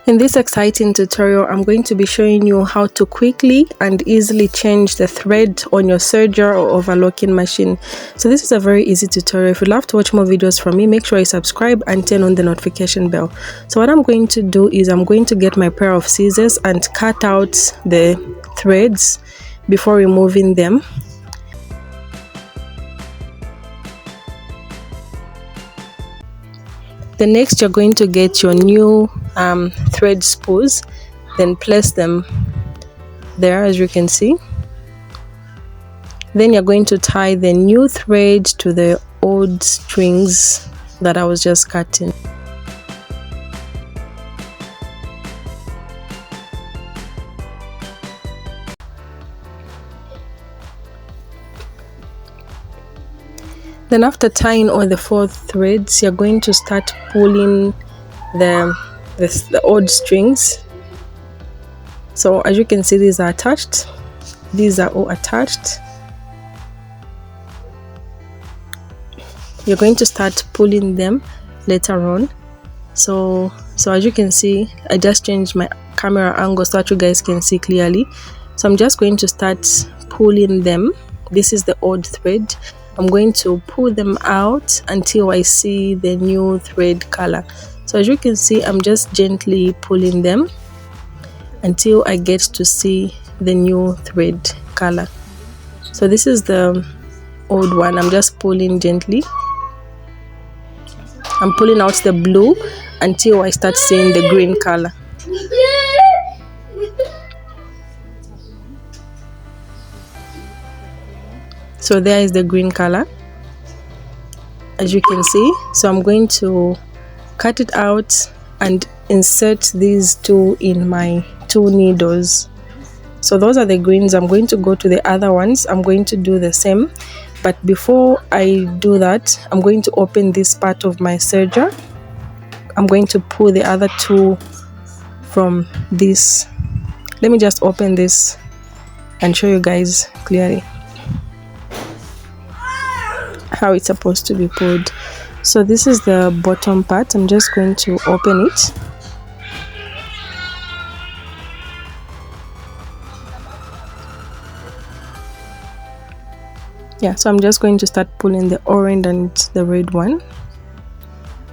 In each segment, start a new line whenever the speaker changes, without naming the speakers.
In this exciting tutorial, I'm going to be showing you how to quickly and easily change the thread on your serger or overlocking machine. So this is a very easy tutorial. If you'd love to watch more videos from me, make sure you subscribe and turn on the notification bell. So what I'm going to do is I'm going to get my pair of scissors and cut out the threads before removing them. Then next you're going to get your new thread spools, then place them there as you can see. Then you're going to tie the new thread to the old strings that I was just cutting. Then after tying all the 4 threads, you're going to start pulling the odd strings. So as you can see, these are attached. These are all attached. You're going to start pulling them later on. So as you can see, I just changed my camera angle so that you guys can see clearly. So I'm just going to start pulling them. This is the old thread. I'm going to pull them out until I see the new thread color. So as you can see, I'm just gently pulling them until I get to see the new thread color. So this is the old one. I'm just pulling gently. I'm pulling out the blue until I start seeing the green color. So there is the green color, as you can see. So I'm going to cut it out and insert these 2 in my 2 needles. So those are the greens. I'm going to go to the other ones. I'm going to do the same, but before I do that, I'm going to open this part of my serger. I'm going to pull the other 2 from this. Let me just open this and show you guys clearly how it's supposed to be pulled. So this is the bottom part. I'm just going to open it. Yeah, so I'm just going to start pulling the orange and the red one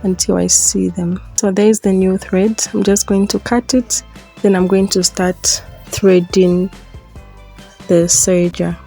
until I see them. So there's the new thread. I'm just going to cut it, then I'm going to start threading the serger.